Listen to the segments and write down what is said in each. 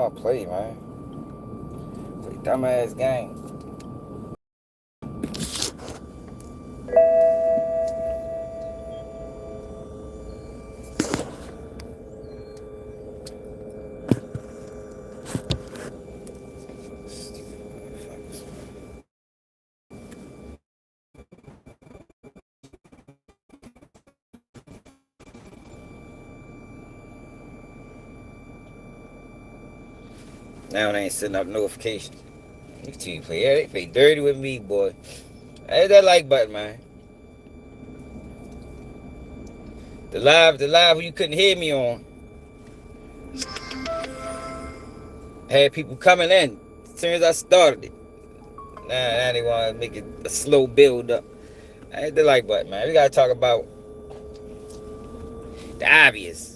y'all play, man. Play dumbass game. Now they ain't setting up notifications. These team play, yeah, they play dirty with me, boy. Hit that like button, man. The live you couldn't hear me on. Had people coming in as soon as I started it. Now they want to make it a slow build up. I hit the like button, man. We gotta talk about the obvious.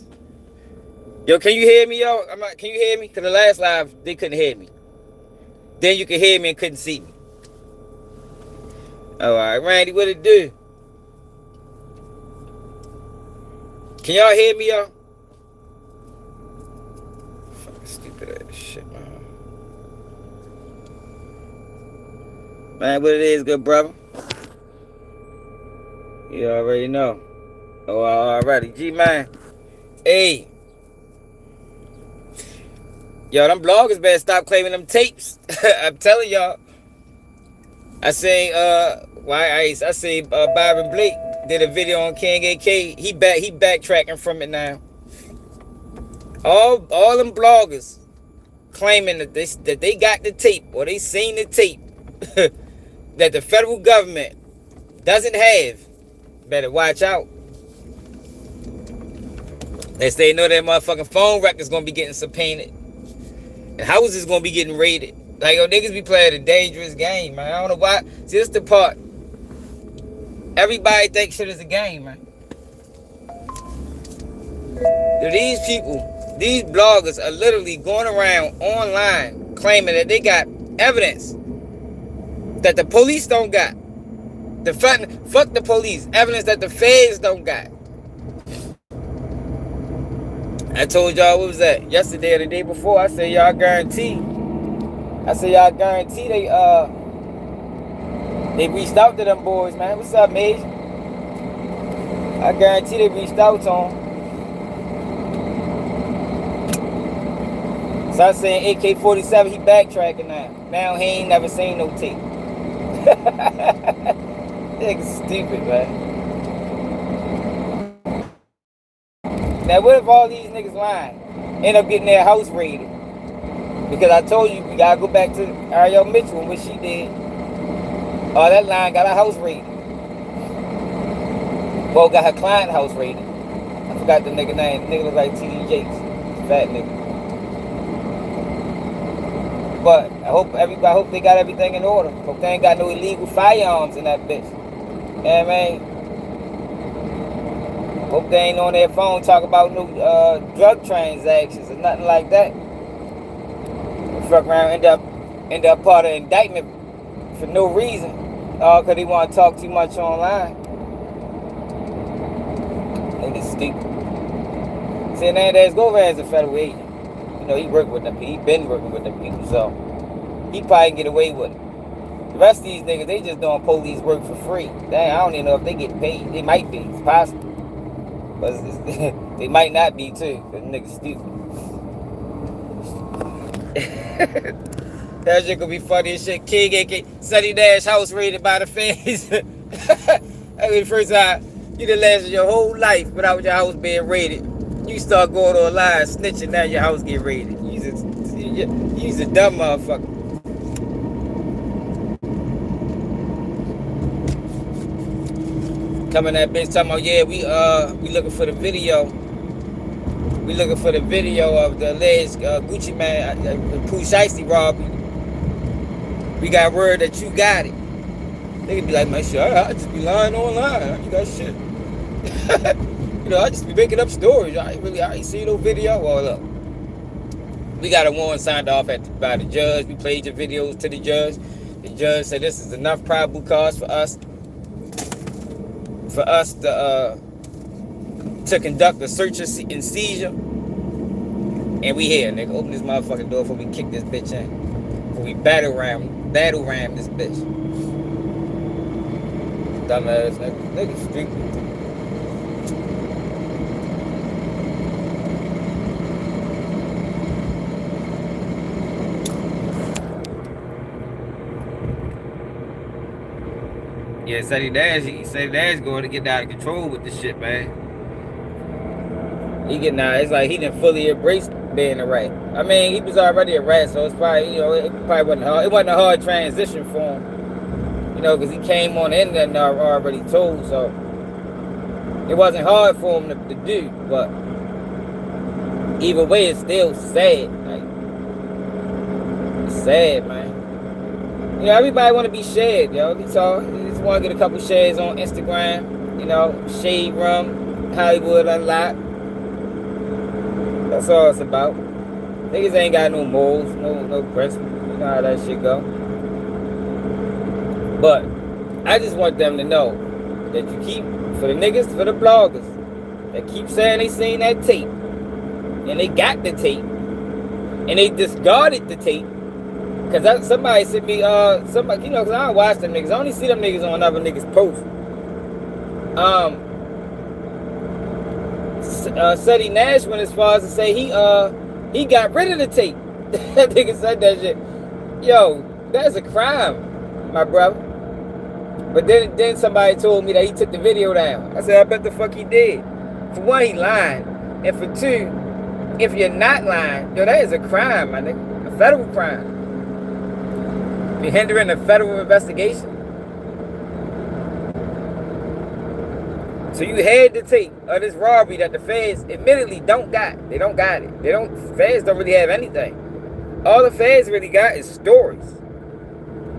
Yo, can you hear me, yo? Can you hear me? Cause the last live they couldn't hear me. Then you could hear me and couldn't see me. All right, Randy, what it do? Can y'all hear me, yo? Fucking stupid ass shit, man. Man, what it is, good brother? You already know. Oh, alrighty, G-man. Hey. Yo, them bloggers better stop claiming them tapes. I'm telling y'all. I seen Byron Blake did a video on King AK. He backtracking from it now. All them bloggers claiming that they got the tape or they seen the tape that the federal government doesn't have. Better watch out. They know that motherfucking phone records gonna be getting subpoenaed. And houses gonna be getting raided. Like, yo, niggas be playing a dangerous game, man. I don't know why. See, this the part. Everybody thinks shit is a game, man. These people, these bloggers are literally going around online claiming that they got evidence that the police don't got. Fuck the police. Evidence that the feds don't got. I told y'all, what was that? Yesterday or the day before, I said y'all guarantee they reached out to them boys, man. What's up, Mage? I guarantee they reached out to them. So I saying AK-47, he backtracking now. Now he ain't never seen no tape. Nigga stupid, man. Now what if all these niggas lying? End up getting their house raided? Because I told you, we gotta go back to Ariel Mitchell and what she did. Oh, that line got her house raided. Well, got her client house raided. I forgot the nigga name. The nigga look like T.D. Jakes. Fat nigga. But I hope they got everything in order. Hope they ain't got no illegal firearms in that bitch. You know what I mean? Hope they ain't on their phone talking about no drug transactions or nothing like that. Fuck around, end up part of indictment for no reason. All because they want to talk too much online. Niggas stupid. See, Hernandez Govaz is a federal agent. You know, he worked with them people. He been working with them people, so he probably can get away with it. The rest of these niggas, they just doing police work for free. Dang, I don't even know if they get paid. They might be. It's possible. But they might not be, too, because niggas stupid. That shit gonna be funny as shit. King AK Sunny Dash house raided by the feds. That was the first time you done lasted your whole life without your house being raided. You start going online snitching, now your house get raided. You's a dumb motherfucker. Coming that bitch talking about, yeah, we looking for the video. We looking for the video of the alleged Gucci man, Poo Shiesty robbery. We got word that you got it. They could be like, man, shit, I just be lying online. You got shit. You know, I just be making up stories. I ain't seen no video. Well, look, we got a warrant signed off by the judge. We played your videos to the judge. The judge said this is enough probable cause for us to conduct a search and seizure. And we here, nigga. Open this motherfucking door before we kick this bitch in. Before we battle ram this bitch. Dumbass nigga. Nigga stupid. Yeah, he said Dad's going to get out of control with this shit, man. He getting out. It's like he didn't fully embrace being a rat. I mean, he was already a rat, so it's probably, you know, it probably wasn't hard. It wasn't a hard transition for him, you know, because he came on the internet and already told, so it wasn't hard for him to do. But either way, it's still sad. Like, it's sad, man. You know, everybody want to be shared, yo. You just want to get a couple shares on Instagram, you know, Shade Room, Hollywood Unlocked. That's all it's about. Niggas ain't got no morals, no principles. You know how that shit go. But I just want them to know that you keep, for the niggas, for the bloggers, that keep saying they seen that tape, and they got the tape, and they discarded the tape. Cause somebody sent me, somebody, you know, cause I don't watch them niggas. I only see them niggas on other niggas' posts. Seti Nash went as far as to say he got rid of the tape. That nigga said that shit. Yo, that's a crime, my brother. But then somebody told me that he took the video down. I said, I bet the fuck he did. For one, he lying, and for two, if you're not lying, yo, that is a crime, my nigga, a federal crime. You're hindering a federal investigation. So you had the tape of this robbery that the feds admittedly don't got. They don't got it. Feds don't really have anything. All the feds really got is stories.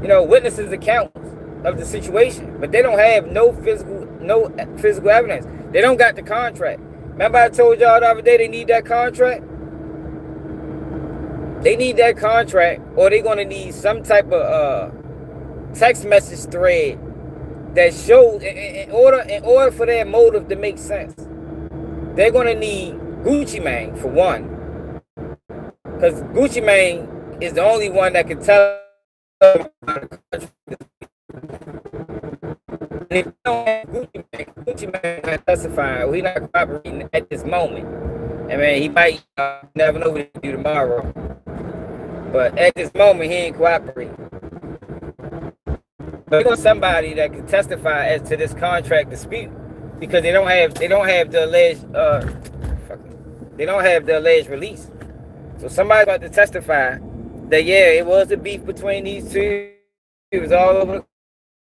You know, witnesses' accounts of the situation. But they don't have no physical evidence. They don't got the contract. Remember I told y'all the other day they need that contract? They need that contract, or they're gonna need some type of text message thread that shows, in order for their motive to make sense. They're gonna need Gucci Mane for one, because Gucci Mane is the only one that can tell about the contract. And if you don't have Gucci Mane not testifying, or he's not cooperating at this moment. I mean, he might never know what he'll do tomorrow. But at this moment, he ain't cooperating. But there's somebody that can testify as to this contract dispute, because they don't have the alleged release. So somebody's about to testify that yeah, it was a beef between these two. It was all over the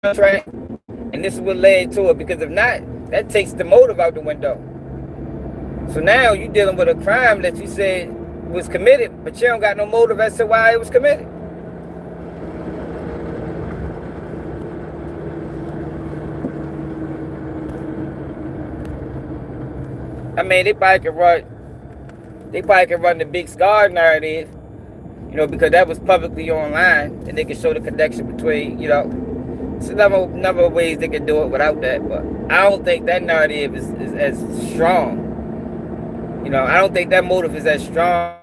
contract, and this is what led to it. Because if not, that takes the motive out the window. So now you're dealing with a crime that you said was committed, but you don't got no motive as to why it was committed. I mean, they probably can run the Big Scar narrative, you know, because that was publicly online, and they can show the connection between, you know, it's a number of ways they can do it without that. But I don't think that narrative is as strong. You know, I don't think that motive is as strong.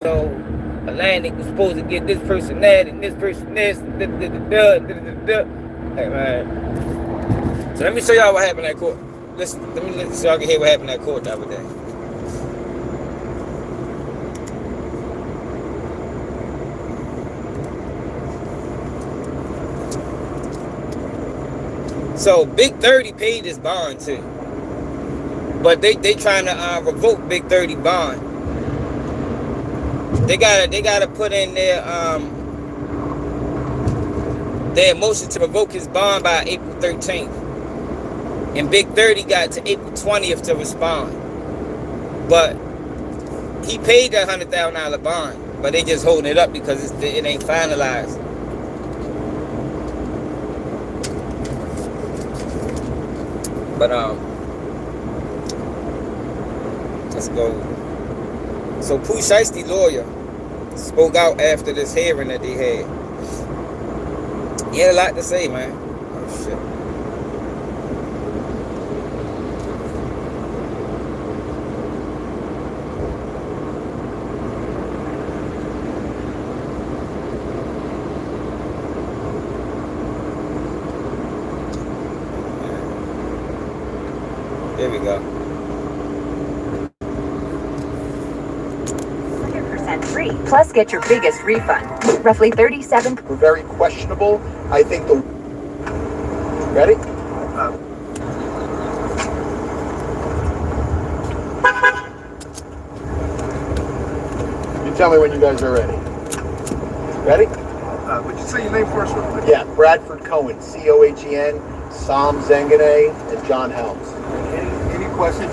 So Atlantic was supposed to get this person that and this person this. Hey man. So let me show y'all what happened at court. Listen, let me so y'all can hear what happened at court the other day. So Big 30 paid his bond too, but they trying to revoke Big 30 bond. They gotta put in their motion to revoke his bond by April 13th, and Big 30 got to April 20th to respond. But he paid that $100,000 bond, but they just holding it up because it ain't finalized. But let's go. So Poo Shiesty lawyer spoke out after this hearing that they had. He had a lot to say, man. Oh There we go. 100% free. Plus, get your biggest refund. Roughly 37. Were very questionable. I think the. Ready? You tell me when you guys are ready. Ready? Would you say your name first? Yeah, Bradford Cohen, C-O-H-E-N, Sam Zengane, and John Helms. Any questions?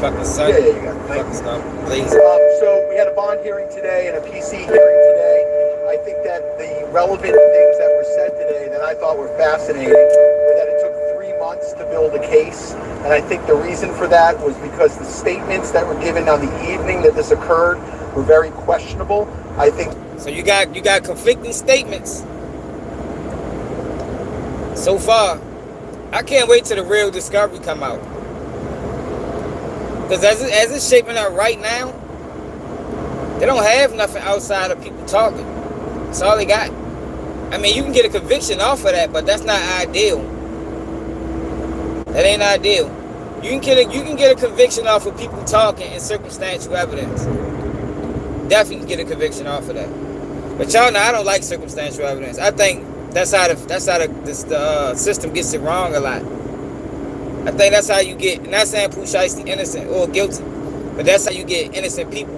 Fucking son. Yeah, you got it. Fucking stuff. Please. So we had a bond hearing today and a PC hearing today. I think that the relevant things that were said today that I thought were fascinating were that it took 3 months to build a case. And I think the reason for that was because the statements that were given on the evening that this occurred were very questionable. I think. So you got conflicting statements. So far, I can't wait till the real discovery come out. Because as it's shaping up right now, they don't have nothing outside of people talking. That's all they got. I mean, you can get a conviction off of that, but that's not ideal. That ain't ideal. You can get a conviction off of people talking and circumstantial evidence. Definitely get a conviction off of that. But y'all know I don't like circumstantial evidence. I think that's how the system gets it wrong a lot. I think that's how you get, not saying Poo Shiesty innocent or guilty, but that's how you get innocent people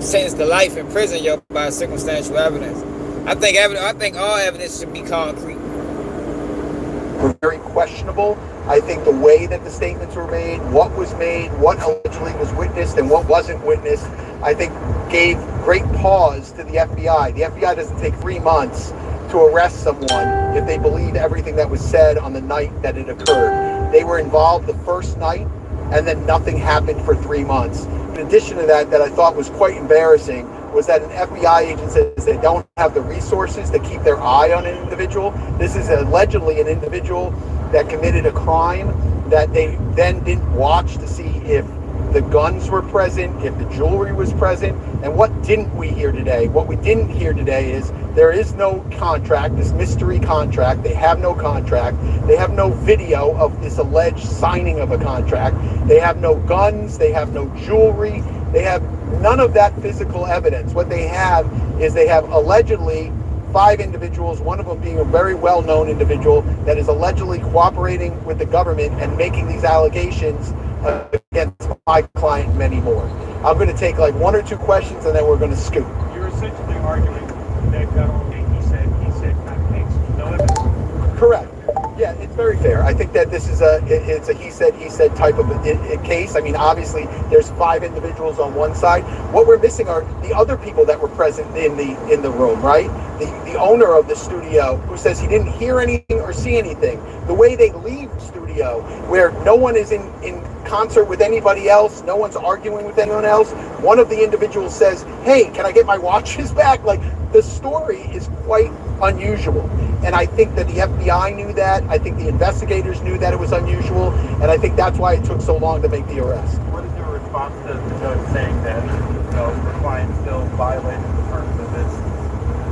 sentenced to life in prison, yo, by circumstantial evidence. I think all evidence should be concrete. Were very questionable. I think the way that the statements were made, what allegedly was witnessed and what wasn't witnessed, I think gave great pause to the FBI. The FBI doesn't take 3 months to arrest someone if they believe everything that was said on the night that it occurred. They were involved the first night, and then nothing happened for 3 months. In addition to that I thought was quite embarrassing, was that an FBI agent says they don't have the resources to keep their eye on an individual. This is allegedly an individual that committed a crime that they then didn't watch to see if the guns were present, if the jewelry was present. And what didn't we hear today? What we didn't hear today is there is no contract, this mystery contract. They have no contract. They have no video of this alleged signing of a contract. They have no guns. They have no jewelry. They have none of that physical evidence. What they have is they have allegedly 5 individuals, one of them being a very well-known individual that is allegedly cooperating with the government and making these allegations against my client and many more. I'm going to take like 1 or 2 questions and then we're going to scoop. You're essentially arguing that he said kind of makes no evidence. Correct. Yeah, it's very fair. I think that this is it's a he said type of a case. I mean, obviously there's 5 individuals on one side. What we're missing are the other people that were present in the room, right? The owner of the studio, who says he didn't hear anything or see anything. The way they leave the studio, where no one is in concert with anybody else, no one's arguing with anyone else. One of the individuals says, "Hey, can I get my watches back?" Like, the story is quite unusual. And I think that the FBI knew that. I think the investigators knew that it was unusual. And I think that's why it took so long to make the arrest. What is your response to the judge saying that, the client still violated the terms of this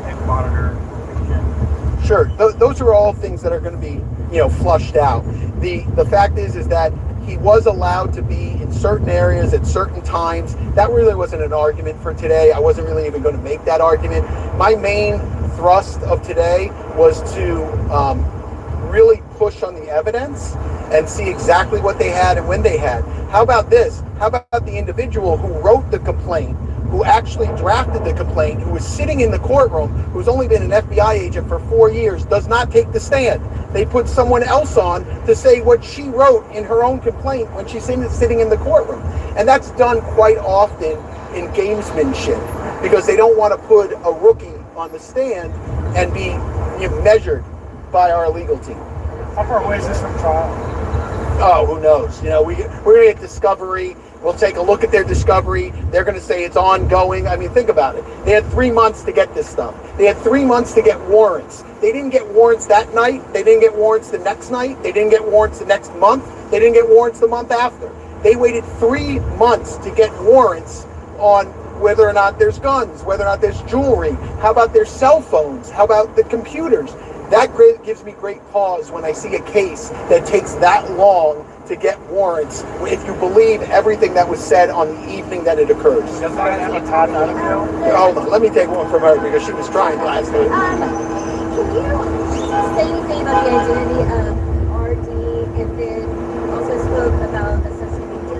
and monitor fiction? Sure. Those are all things that are going to be, flushed out. The fact is that he was allowed to be in certain areas at certain times. That really wasn't an argument for today. I wasn't really even going to make that argument. My main thrust of today was to really push on the evidence and see exactly what they had and when they had. How about this? How about the individual who wrote the complaint, who actually drafted the complaint, who was sitting in the courtroom, who's only been an FBI agent for 4 years, does not take the stand? They put someone else on to say what she wrote in her own complaint when she's sitting in the courtroom. And that's done quite often in gamesmanship, because they don't want to put a rookie on the stand and be measured by our legal team. How far away is this from trial? Oh, who knows? We're going to get discovery. We'll take a look at their discovery. They're going to say it's ongoing. I mean, think about it. They had 3 months to get this stuff. They had 3 months to get warrants. They didn't get warrants that night. They didn't get warrants the next night. They didn't get warrants the next month. They didn't get warrants the month after. They waited 3 months to get warrants on whether or not there's guns, whether or not there's jewelry. How about their cell phones? How about the computers? That gives me great pause when I see a case that takes that long to to get warrants if you believe everything that was said on the evening that it occurs. Does that have a Todd out of jail? Hold on, let me take one from her because she was trying last night. Can you say anything about the identity of RD and then also spoke about a social media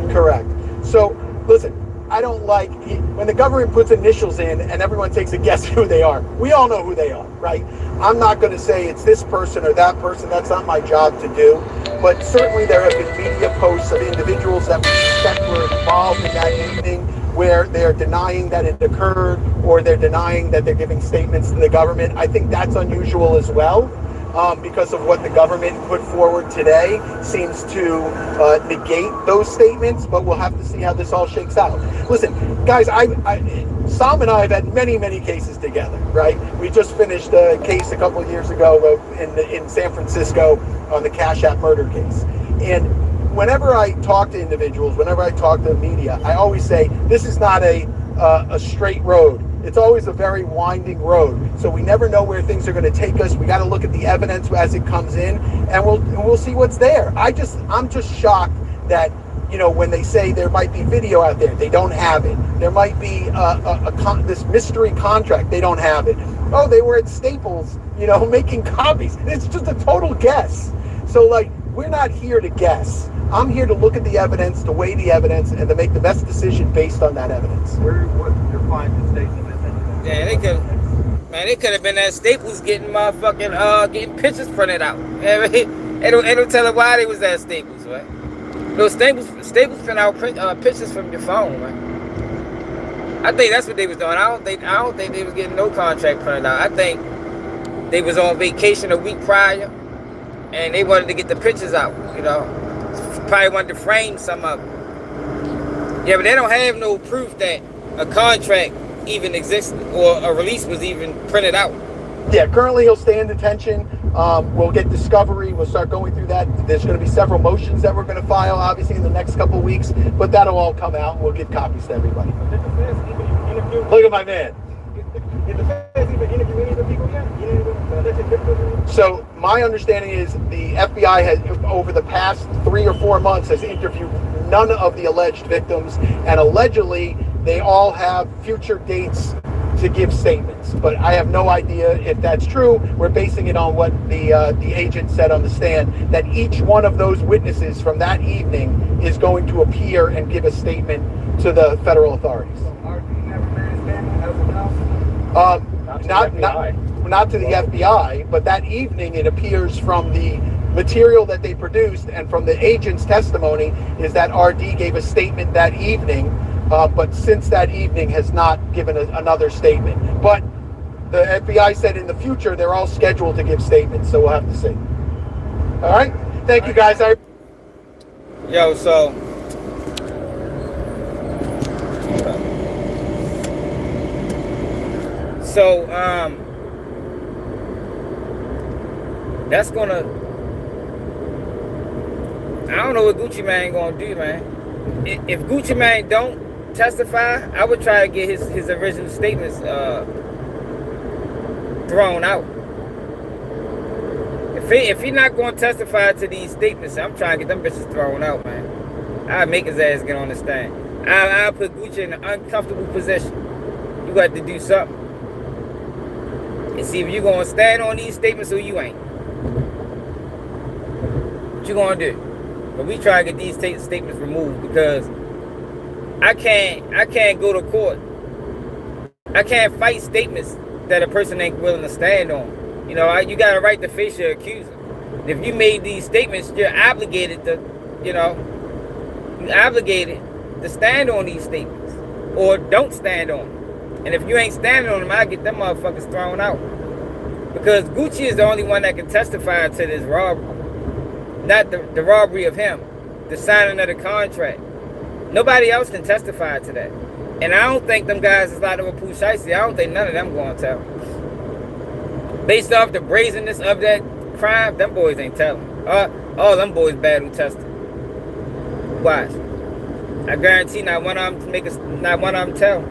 post? Correct. So, listen, I don't like when the government puts initials in and everyone takes a guess who they are. We all know who they are, right? I'm not going to say it's this person or that person. That's not my job to do. But certainly there have been media posts of individuals that we suspect were involved in that evening where they're denying that it occurred or they're denying that they're giving statements to the government. I think that's unusual as well. Because of what the government put forward today seems to negate those statements, but we'll have to see how this all shakes out. Listen, guys, Sam and I have had many, many cases together, right? We just finished a case a couple of years ago in San Francisco on the Cash App murder case. And whenever I talk to individuals, whenever I talk to the media, I always say, this is not a straight road. It's always a very winding road. So we never know where things are going to take us. We got to look at the evidence as it comes in, and we'll see what's there. I'm just shocked that, you know, when they say there might be video out there, they don't have it. There might be this mystery contract, they don't have it. Oh, they were at Staples, you know, making copies. It's just a total guess. So, like, we're not here to guess. I'm here to look at the evidence, to weigh the evidence, and to make the best decision based on that evidence. Where your client is stating this? Yeah, they could have been at Staples getting getting pictures printed out. They don't tell them why they was at Staples, right? No, Staples print out pictures from your phone, right? I think that's what they was doing. I don't think they was getting no contract printed out. I think they was on vacation a week prior, and they wanted to get the pictures out. You know, probably wanted to frame some of them. Yeah, but they don't have no proof that a contract even existed or a release was even printed out. Yeah, currently he'll stay in detention. We'll get discovery. We'll start going through that. There's going to be several motions that we're going to file, obviously, in the next couple of weeks, but that'll all come out. We'll get copies to everybody. Look at my man. Did the feds even interview any of the people yet? Any of the alleged victims? So my understanding is the FBI has, over the past 3 or 4 months, has interviewed none of the alleged victims, and allegedly they all have future dates to give statements, but I have no idea if that's true. We're basing it on what the agent said on the stand, that each one of those witnesses from that evening is going to appear and give a statement to the federal authorities. Not to the FBI, but that evening it appears from the material that they produced and from the agent's testimony is that RD gave a statement that evening. But since that evening has not given another statement. But the FBI said in the future they're all scheduled to give statements, so we'll have to see. All right? Thank you, guys. Yo, so that's gonna, I don't know what Gucci Mane gonna do, man. If Gucci Mane don't testify, I would try to get his original statements thrown out. If he not going to testify to these statements, I'm trying to get them bitches thrown out, man. I'll make his ass get on the stand. I'll put Gucci in an uncomfortable position. You got to do something. And see if you're going to stand on these statements or you ain't. What you going to do? But we try to get these statements removed because I can't go to court. I can't fight statements that a person ain't willing to stand on. You know, you got a right to face your accuser. And if you made these statements, you're obligated to, stand on these statements or don't stand on them. And if you ain't standing on them, I get them motherfuckers thrown out. Because Gucci is the only one that can testify to this robbery. Not the robbery of him, the signing of the contract. Nobody else can testify to that. And I don't think them guys is like with Poo Shiesty. I don't think none of them going to tell. Based off the brazenness of that crime, them boys ain't telling. All them boys bad who tested. Watch. I guarantee not one of them tell.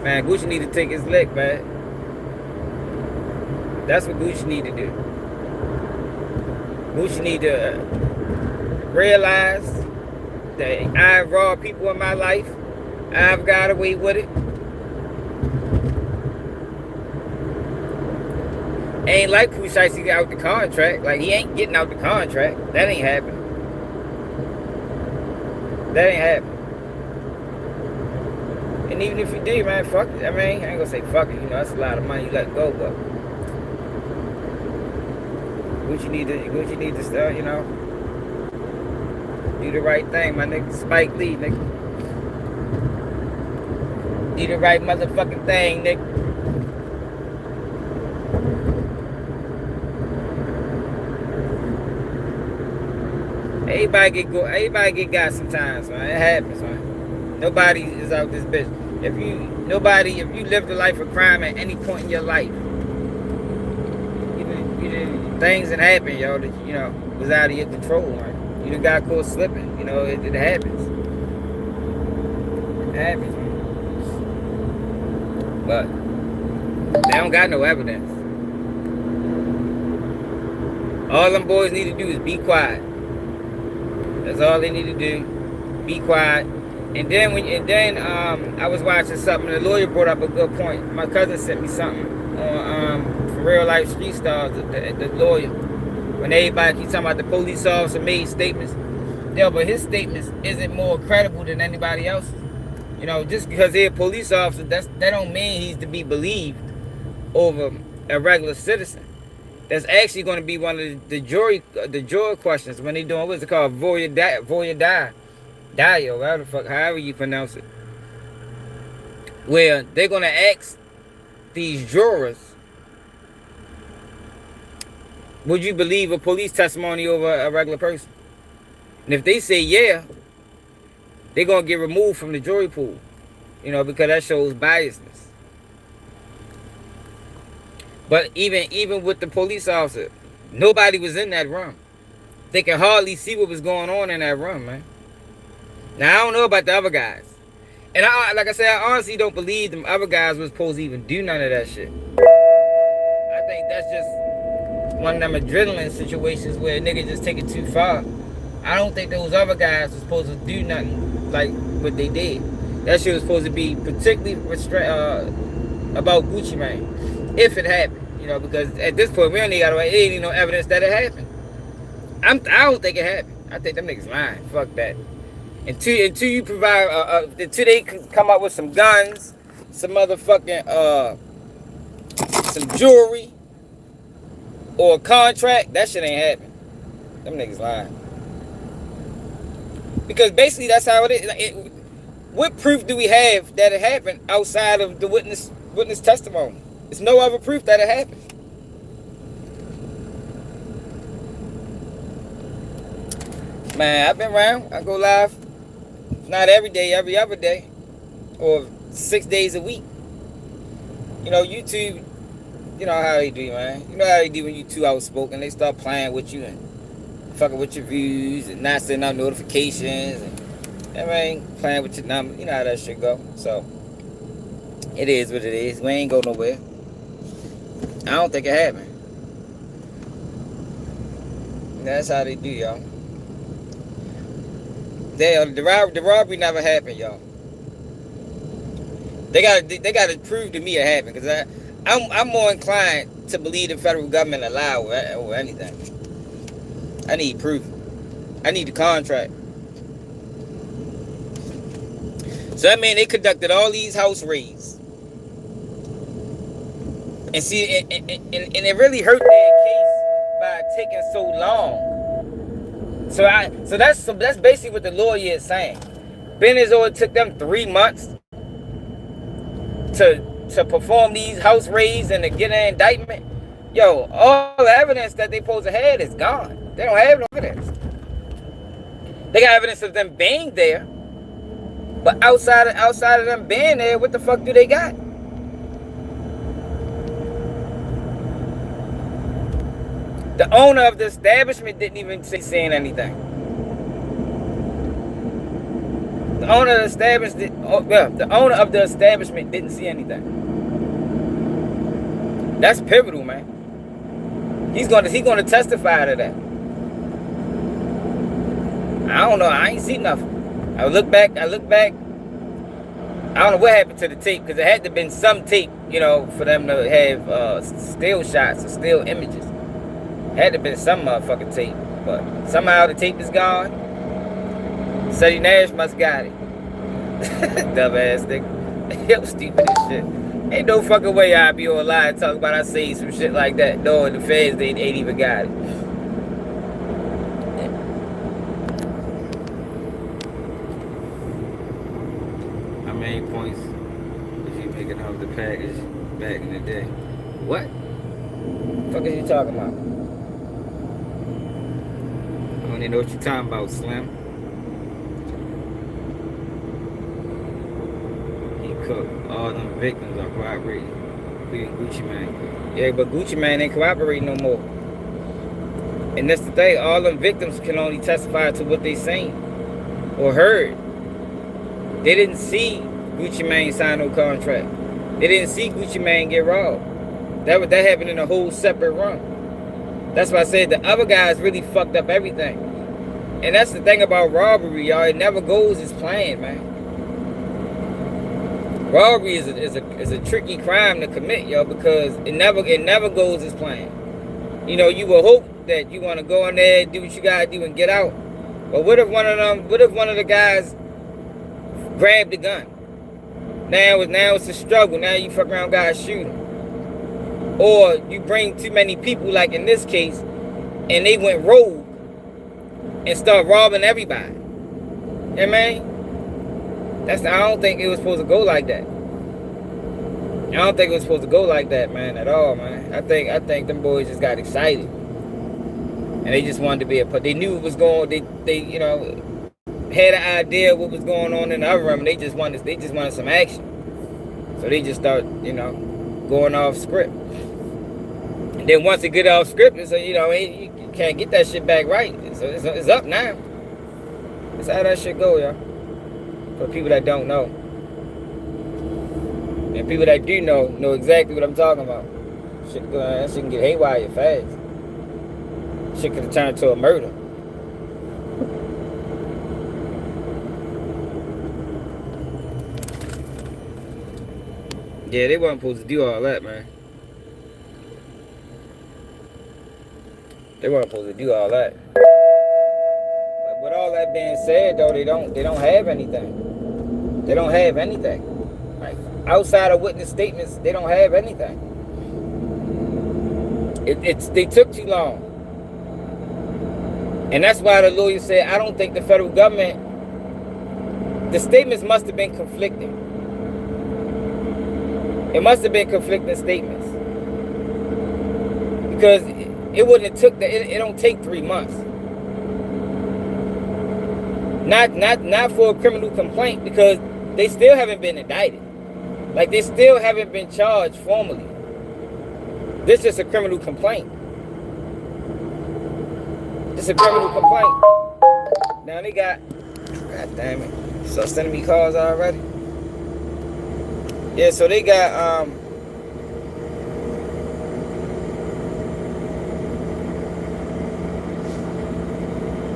Man, Gucci need to take his lick, man. That's what Gucci need to do. Gucci need to realize that I've robbed people in my life. I've got away with it. Ain't like Poo Shiesty got out the contract. Like, he ain't getting out the contract. That ain't happening. That ain't happening. And even if you did, man, fuck it. I mean, I ain't gonna say fuck it. You know, that's a lot of money you let go, but Gucci need to start, you know, do the right thing, my nigga. Spike Lee, nigga. Do the right motherfucking thing, nigga. Everybody get got sometimes, man. It happens, man. Nobody is out this bitch. If you live the life of crime at any point in your life, things that happen, yo, that, you know, was out of your control, man. You done got caught slipping, you know, it happens. It happens, man. But they don't got no evidence. All them boys need to do is be quiet. That's all they need to do. Be quiet. And then I was watching something. The lawyer brought up a good point. My cousin sent me something on for Real Life Street Stars. The lawyer, when everybody keeps talking about the police officer made statements, yeah, but his statements isn't more credible than anybody else's. You know, just because he's a police officer, that don't mean he's to be believed over a regular citizen. That's actually going to be one of the jury questions when they doing what's it called, voya die, or whatever the fuck, however you pronounce it. Where they're going to ask these jurors, would you believe a police testimony over a regular person? And if they say yeah, they're going to get removed from the jury pool, you know, because that shows biasness. But even with the police officer, nobody was in that room. They can hardly see what was going on in that room, man. Now, I don't know about the other guys. And like I said, I honestly don't believe them other guys was supposed to even do none of that shit. I think that's just one of them adrenaline situations where a nigga just take it too far. I don't think those other guys were supposed to do nothing like what they did. That shit was supposed to be particularly about Gucci Mane. If it happened, you know, because at this point, we don't got ain't even no evidence that it happened. I don't think it happened. I think them niggas lying. Fuck that. Until you provide, until they come up with some guns, some motherfucking, some jewelry, or a contract, that shit ain't happening. Them niggas lying. Because basically that's how it is. What proof do we have that it happened outside of the witness testimony? There's no other proof that it happened. Man, I've been around. I go live. Not every day, every other day. Or 6 days a week. You know, YouTube, you know how they do, man. You know how they do when you too outspoken. They start playing with you and fucking with your views and not sending out notifications. And, I mean, playing with your number. You know how that shit go. So, it is what it is. We ain't go nowhere. I don't think it happened. That's how they do, y'all. The robbery never happened, y'all. They gotta prove to me it happened, because I'm more inclined to believe the federal government lie over anything. I need proof. I need the contract. So that means they conducted all these house raids. And see, and it really hurt their case by taking so long. So that's basically what the lawyer is saying. Benizor took them 3 months to perform these house raids and to get an indictment. Yo, all the evidence that they supposed to have is gone. They don't have no evidence. They got evidence of them being there, but outside of them being there, what the fuck do they got? The owner of the establishment didn't even say saying anything. The The owner of the establishment, the owner of the establishment didn't see anything. That's pivotal, man. He's gonna testify to that. I don't know. I ain't seen nothing. I look back. I don't know what happened to the tape, because it had to have been some tape, you know, for them to have still shots or still images. It had to have been some motherfucking tape, but somehow the tape is gone. Sonny Nash must got it. Dumbass nigga. Yo, stupid as shit. Ain't no fucking way I'd be on live talking about I say some shit like that. No, the fans they ain't even got it. How many points was you making off the package back in the day? What? The fuck is you talking about? I don't even know what you talking about, Slim. All them victims are cooperating. Including Gucci Mane. Yeah, but Gucci Mane ain't cooperating no more. And that's the thing, all them victims can only testify to what they seen or heard. They didn't see Gucci Mane sign no contract. They didn't see Gucci Mane get robbed. That happened in a whole separate run. That's why I said the other guys really fucked up everything. And that's the thing about robbery, y'all. It never goes as planned, man. Robbery is a tricky crime to commit, yo, because it never goes as planned. You know, you will hope that you want to go in there, do what you gotta do, and get out. But what if one of the guys grabbed the gun? Now it's a struggle. Now you fuck around, guys shooting, or you bring too many people, like in this case, and they went rogue and start robbing everybody. You know what I mean? I don't think it was supposed to go like that. I don't think it was supposed to go like that, man, at all, man. I think them boys just got excited. And they just wanted to be they knew it was going, they you know, had an idea of what was going on in the other room, and they just wanted some action. So they just start, you know, going off script. And then once they get off script, so you know, you can't get that shit back right. So it's up now. That's how that shit go, y'all. For people that don't know. And people that do know exactly what I'm talking about. That shit can get haywire fast. Shit could have turned to a murder. Yeah, they weren't supposed to do all that, man. They weren't supposed to do all that. But with all that being said, though, they don't have anything. They don't have anything. Like, outside of witness statements, they don't have anything. They took too long. And that's why the lawyer said, I don't think the federal government, the statements must have been conflicting. It must have been conflicting statements. Because it wouldn't have took it don't take 3 months. Not for a criminal complaint, because they still haven't been indicted. Like, they still haven't been charged formally. This is a criminal complaint. It's a criminal complaint. Now they got, god damn it, so sending me calls already. Yeah, so they got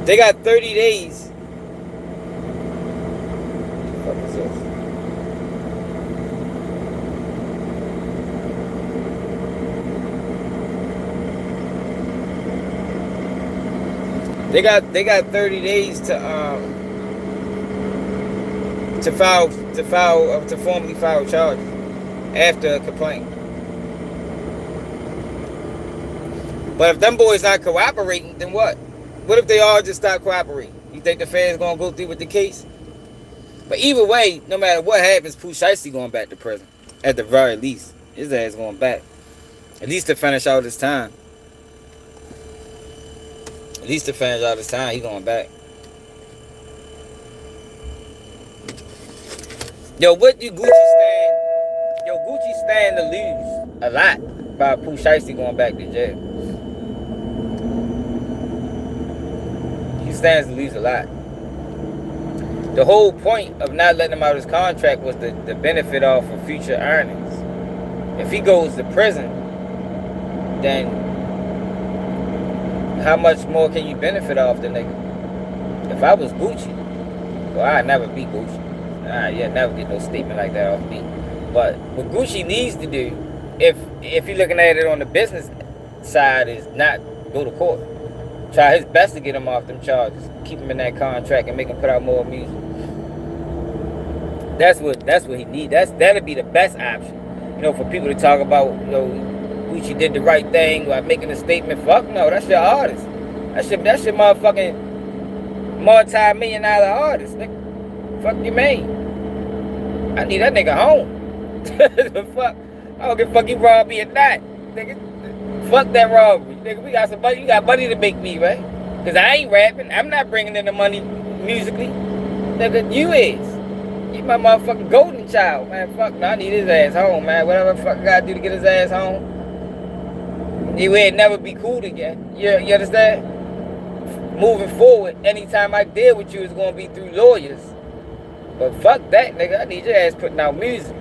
they got 30 days. What the fuck is this? They got 30 days to formally file charges after a complaint. But if them boys not cooperating, then what? What if they all just stop cooperating? You think the fans gonna go through with the case? But either way, no matter what happens, Poo Shiesty going back to prison. At the very least. His ass going back. At least to finish out his time. At least to finish out his time, he going back. Yo, what do Gucci stand? Yo, Gucci stand to lose a lot by Poo Shiesty going back to jail. He stands to lose a lot. The whole point of not letting him out of his contract was the benefit off of future earnings. If he goes to prison, then how much more can you benefit off the nigga? If I was Gucci, well, I'd never be Gucci. You'd never get no statement like that off me. But what Gucci needs to do, if you're looking at it on the business side, is not go to court. Try his best to get him off them charges. Keep him in that contract and make him put out more music. That's what he needs. That'll be the best option. You know, for people to talk about, you know, Gucci did the right thing by making a statement. Fuck no, that's your artist. That's your motherfucking multi-million-dollar artist, nigga. Fuck you mean? I need that nigga home. Fuck. I don't give a fuck you rob me or not, nigga. Fuck that robbery, nigga. We got some money. You got money to make me, right? Cause I ain't rapping. I'm not bringing in the money musically. Nigga, you is. You my motherfucking golden child, man. Fuck no, I need his ass home, man. Whatever the fuck I gotta do to get his ass home. You would never be cool again. You understand? Moving forward, anytime I deal with you, it's gonna be through lawyers. But fuck that, nigga. I need your ass putting out music.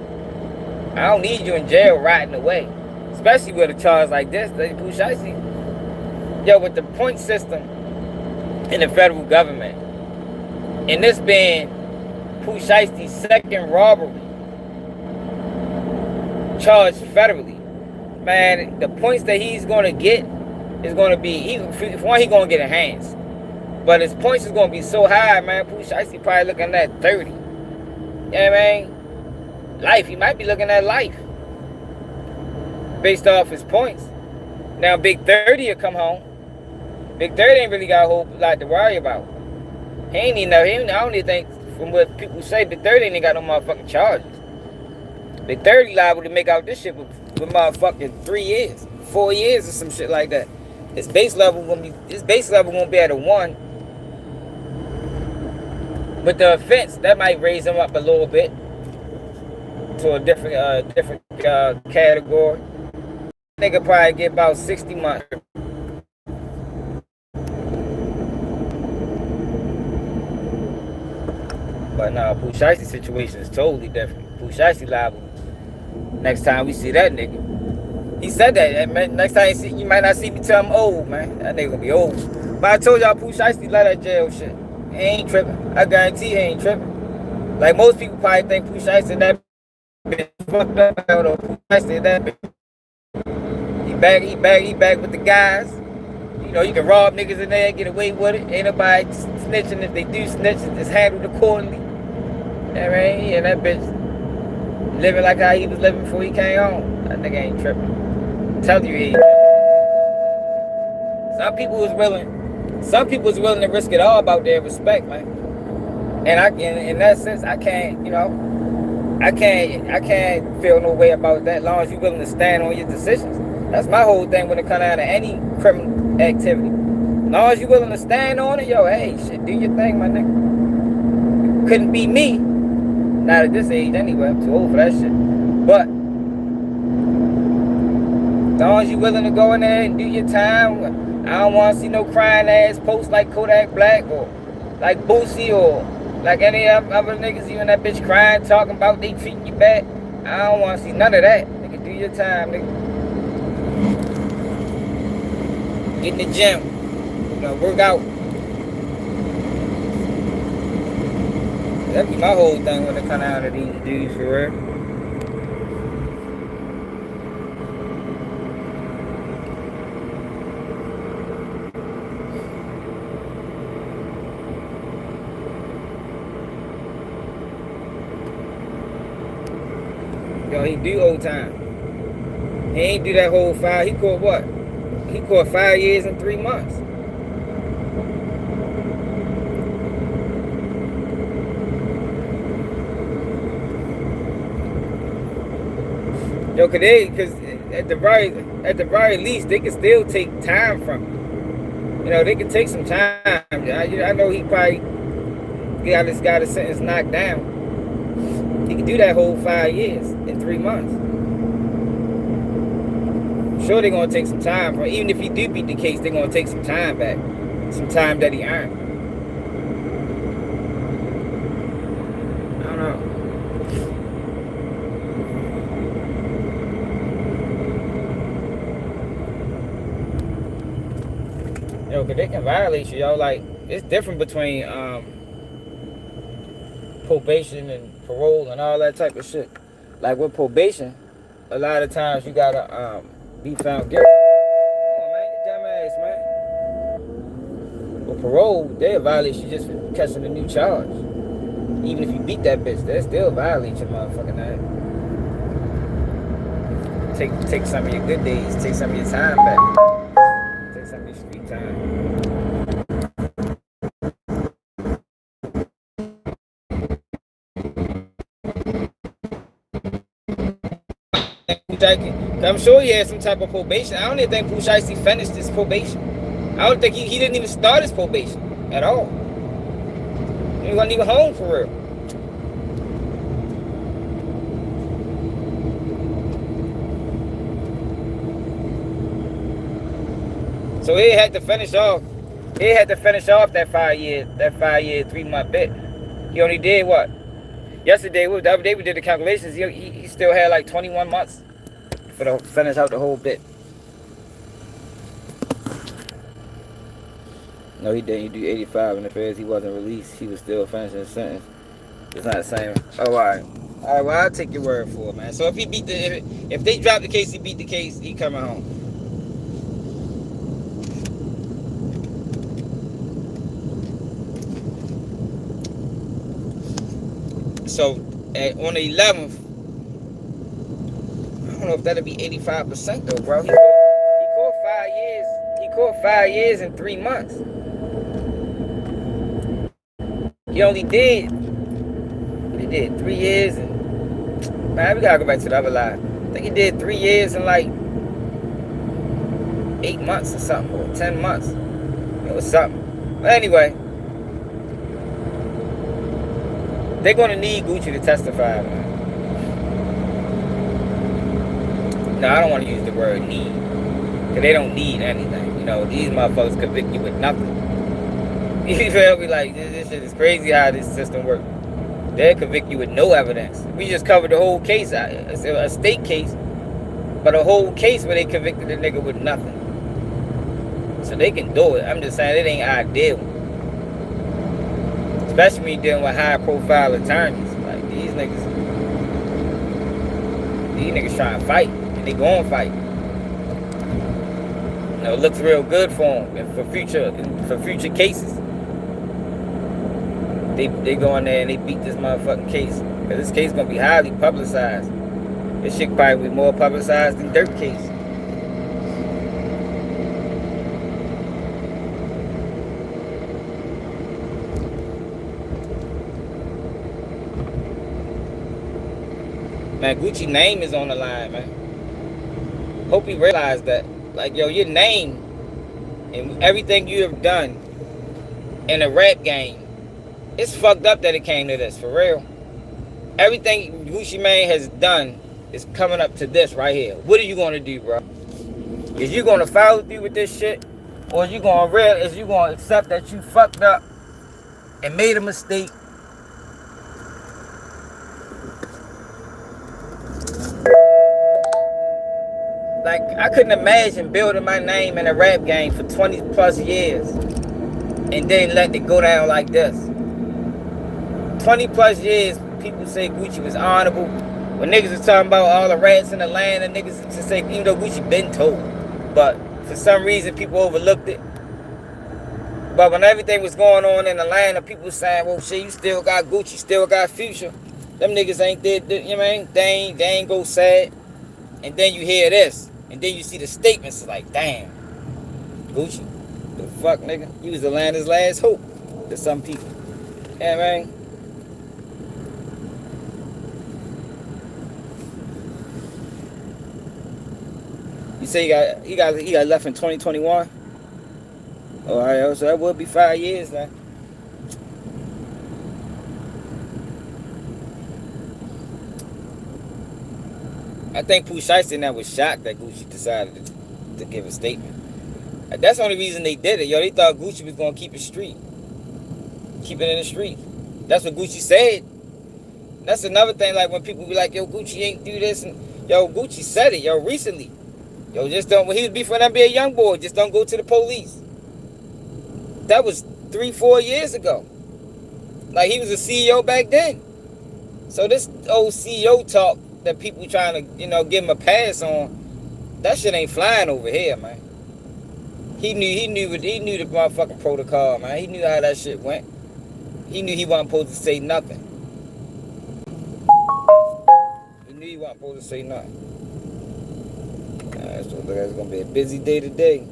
I don't need you in jail rotting away. Especially with a charge like this, Poo Shiesty. Yo, with the point system in the federal government, and this being Poo Shiesty's second robbery charged federally, man, the points that he's gonna get is gonna be, for one, he's gonna get enhanced. But his points is gonna be so high, man. Poo Shiesty probably looking at 30. You know what I mean? Life, he might be looking at life. Based off his points. Now Big 30 will come home. Big 30 ain't really got a whole lot to worry about. I don't even think, from what people say, Big 30 ain't got no motherfucking charges. Big 30 liable to make out this shit with motherfucking 3 years, 4 years or some shit like that. His base level won't be at a 1. But the offense, that might raise him up a little bit to a different category. Nigga probably get about 60 months. But nah, Poo Shiesty's situation is totally different. Poo Shiesty liable. Next time we see that nigga, he said that. Next time you might not see me till I'm old, man. That nigga gonna be old. But I told y'all, Poo Shiesty love that jail shit. He ain't tripping. I guarantee he ain't tripping. Like most people probably think Poo Shiesty that bitch fucked up. Although Poo Shiesty that bitch. He back with the guys. You know, you can rob niggas in there and get away with it. Ain't nobody snitching. If they do snitch, it's handled accordingly. You know what I mean? And that bitch living like how he was living before he came home. That nigga ain't tripping. I'm telling you, he ain't tripping. Some people was willing to risk it all about their respect, man. And in that sense, I can't feel no way about that as long as you're willing to stand on your decisions. That's my whole thing when it comes down to any criminal activity. As long as you're willing to stand on it, yo, hey, shit, do your thing, my nigga. Couldn't be me. Not at this age anyway. I'm too old for that shit. But as long as you're willing to go in there and do your time, I don't want to see no crying ass posts like Kodak Black or like Boosie or like any other niggas, you and that bitch crying, talking about they treating you bad. I don't want to see none of that. Nigga, do your time, nigga. Get in the gym. You know, work out. That be my whole thing when it come out of these dudes, for real. Yo, he do old time. He ain't do that whole 5. He caught what? He caught 5 years and 3 months. Yo, cause at the very least, they can still take time from you. You know, they can take some time. I know he probably got his sentence knocked down. He can do that whole 5 years in 3 months. I'm sure they're gonna take some time from him. Even if he do beat the case, they're gonna take some time back. Some time that he earned. know, because they can violate you, yo. Like, it's different between probation and parole and all that type of shit. Like, with probation, a lot of times you gotta be found guilty. Come on, man, you dumbass, man. With parole, they'll violate you just for catching a new charge. Even if you beat that bitch, they still violate your motherfucking ass. Take some of your good days, take some of your time back. Take some of your street time. I'm sure he had some type of probation. I don't even think Poo Shiesty finished his probation. I don't think he didn't even start his probation at all. He wasn't even home for real. So he had to finish off. He had to finish off that 5 year, 3 month bit. He only did what? Yesterday, the other day we did the calculations. He still had like 21 months for to finish out the whole bit. No, he didn't. He do 85 in the feds. He wasn't released. He was still finishing his sentence. It's not the same. Oh, all right. All right. Well, I'll take your word for it, man. So if he beat if they drop the case, he beat the case. He coming home. So on the 11th, I don't know if that'll be 85% though, bro. He caught 5 years. He caught 5 years in 3 months. He only did. He did 3 years and man, we gotta go back to the other line. I think he did 3 years and like 8 months or something, or 10 months. It was something. But anyway. They're gonna need Gucci to testify, man. No, I don't want to use the word need, cause they don't need anything. You know, these motherfuckers convict you with nothing. You feel me? Like this shit is crazy how this system works. They'll convict you with no evidence. We just covered the whole case, it's a state case, but a whole case where they convicted the nigga with nothing. So they can do it. I'm just saying it ain't ideal. Especially when you're dealing with high-profile attorneys. Like, these niggas trying to fight, and they gon' fight. You know, it looks real good for them, and for future cases. They go in there and they beat this motherfucking case. Because this case gonna be highly publicized. This shit probably be more publicized than Dirt case. Man, Gucci name is on the line, man. Hope he realized that. Like, yo, your name and everything you have done in a rap game, it's fucked up that it came to this, for real. Everything Gucci Mane has done is coming up to this right here. What are you gonna do, bro? Is you gonna follow through with this shit? Or is you gonna accept that you fucked up and made a mistake? Like, I couldn't imagine building my name in a rap game for 20 plus years and then let it go down like this. 20 plus years, people say Gucci was honorable. When niggas was talking about all the rats in the land, and niggas to say, even though Gucci been told, but for some reason people overlooked it. But when everything was going on in the land, and people saying, well, shit, you still got Gucci, still got Future. Them niggas ain't did, you know what I mean? They ain't go sad. And then you hear this. And then you see the statements like, damn, Gucci, the fuck, nigga? He was the land's last hope to some people. Yeah, man. You say he got left in 2021? All right, so that would be 5 years now. I think Poo Shiesty and that was shocked that Gucci decided to give a statement. That's the only reason they did it. Yo, they thought Gucci was going to keep it street. Keep it in the street. That's what Gucci said. That's another thing, like when people be like, yo, Gucci ain't do this. And yo, Gucci said it, yo, recently. Yo, just don't, when he was beefing with NBA Youngboy, just don't go to the police. that was 3-4 years ago. Like, he was a CEO back then. So this old CEO talk that people trying to, you know, give him a pass on, that shit ain't flying over here, man. He knew the motherfucking protocol, man. He knew how that shit went. He knew he wasn't supposed to say nothing. He knew he wasn't supposed to say nothing. So look, it's gonna be a busy day today.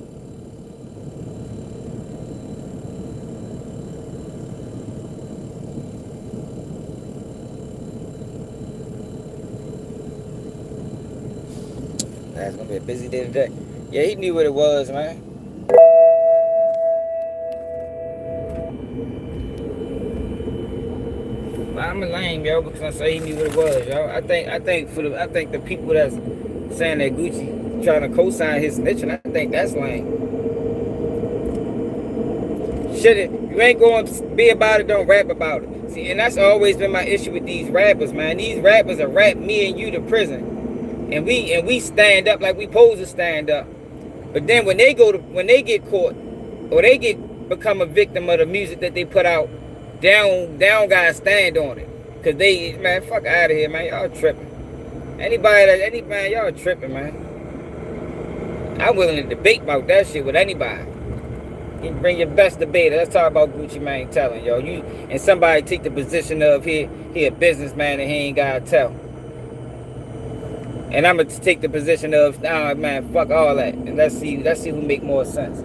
It's gonna be a busy day today. Yeah, he knew what it was, man. I'm a lame, yo, because I say he knew what it was, yo. I think the people that's saying that Gucci trying to co-sign his snitching, I think that's lame. Shit, you ain't going to be about it, don't rap about it. See, and that's always been my issue with these rappers, man. These rappers are rap me and you to prison. And we stand up like we supposed to stand up. But then when they get caught, or they become a victim of the music that they put out, down guys stand on it. Cause man, fuck out of here, man. Y'all tripping. Anybody, y'all tripping, man. I'm willing to debate about that shit with anybody. You can bring your best debater. Let's talk about Gucci Mane telling, yo. You and somebody take the position of he a businessman and he ain't gotta tell. And I'm gonna take the position of, nah, man, fuck all that. And let's see who make more sense.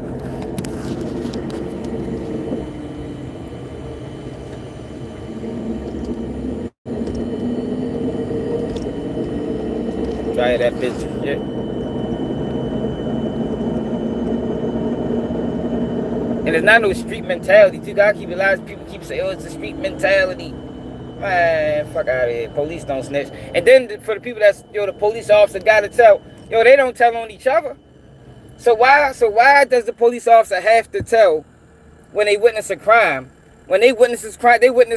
Try that bitch. Yeah. And it's not no street mentality. You gotta keep realizing people keep saying, oh, it's a street mentality. Man, fuck out of here. Police don't snitch. And then for the people that's, yo, the police officer gotta tell, yo, they don't tell on each other. So why does the police officer have to tell when they witness a crime? When they witness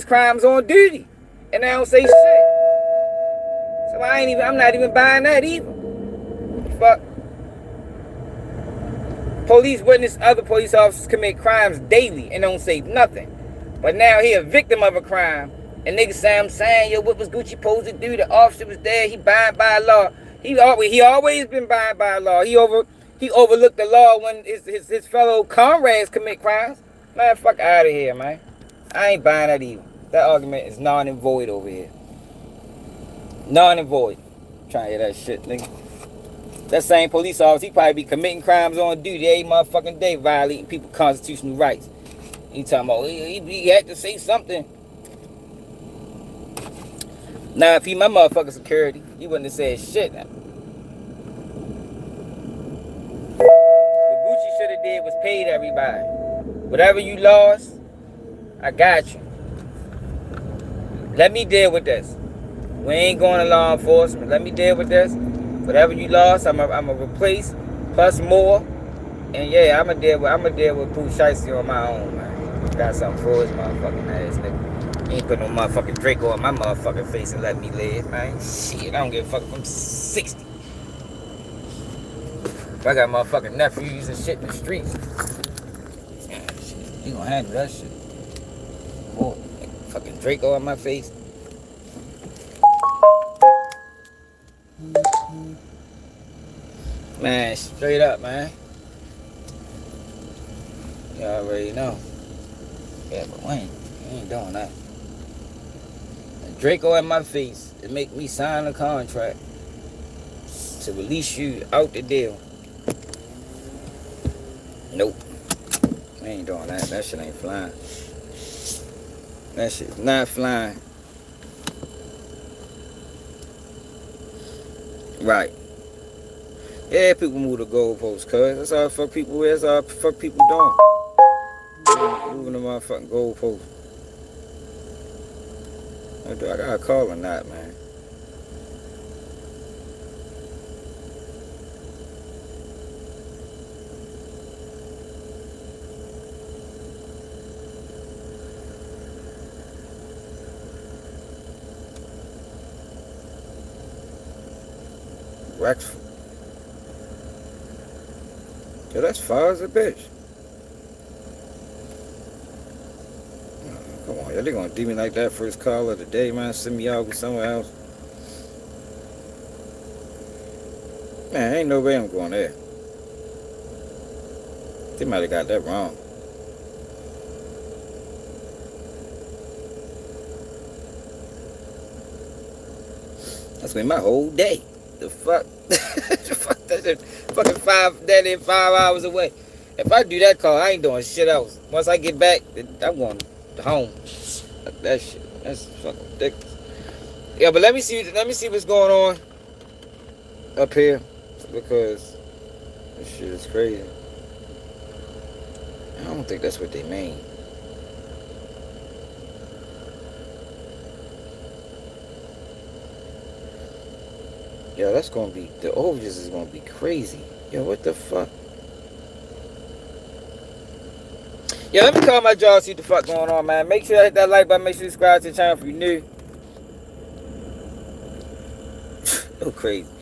crimes on duty. And they don't say shit. So I'm not even buying that either. Fuck. Police witness other police officers commit crimes daily and don't say nothing. But now he a victim of a crime. And niggas say, I'm saying, yo, what was Gucci supposed to do? The officer was there. He bound by law. He always been bound by law. He overlooked the law when his fellow comrades commit crimes. Man, fuck out of here, man. I ain't buying that either. That argument is non and void over here. Non and void. Trying to hear that shit, nigga. That same police officer, he probably be committing crimes on duty every motherfucking day, violating people's constitutional rights. He talking about, he had to say something. Now, if he my motherfucking security, he wouldn't have said shit. What Gucci should have did was paid everybody. Whatever you lost, I got you. Let me deal with this. We ain't going to law enforcement. Let me deal with this. Whatever you lost, I'm a replace plus more. And yeah, I'm gonna deal with Poo Shiesty on my own, man. Got something for his motherfucking ass, nigga. He ain't put no motherfucking Draco on my motherfucking face and let me live, man. Shit, I don't give a fuck if I'm 60. If I got motherfucking nephews and shit in the streets, yeah, shit, you gonna handle that shit. Boy, fucking Draco on my face. Man, straight up, man. You already know. Yeah, but we ain't doing that. Draco in my face to make me sign a contract to release you out the deal. Nope. We ain't doing that. That shit ain't flying. That shit's not flying. Right. Yeah, people move the goalposts, cuz. That's all fuck people doing. Moving the motherfucking goalposts. I gotta call or not, man. Rexford. Yo, that's far as a bitch. Yeah, they gonna do me like that first call of the day, man. Send me out with somewhere else. Man, ain't no way I'm going there. They might have got that wrong. That's been my whole day. The fuck? The fuck that shit, fucking 5 hours away. If I do that call, I ain't doing shit else. Once I get back, I'm going home. Fuck that shit. That's fucking ridiculous. Yeah, but let me see what's going on up here, because this shit is crazy. I don't think that's what they mean. Yo, that's gonna be, the overages is gonna be crazy. Yo, what the fuck? Yo, let me call my jaw, see what the fuck going on, man. Make sure you hit that like button, make sure you subscribe to the channel if you're new. Oh, crazy.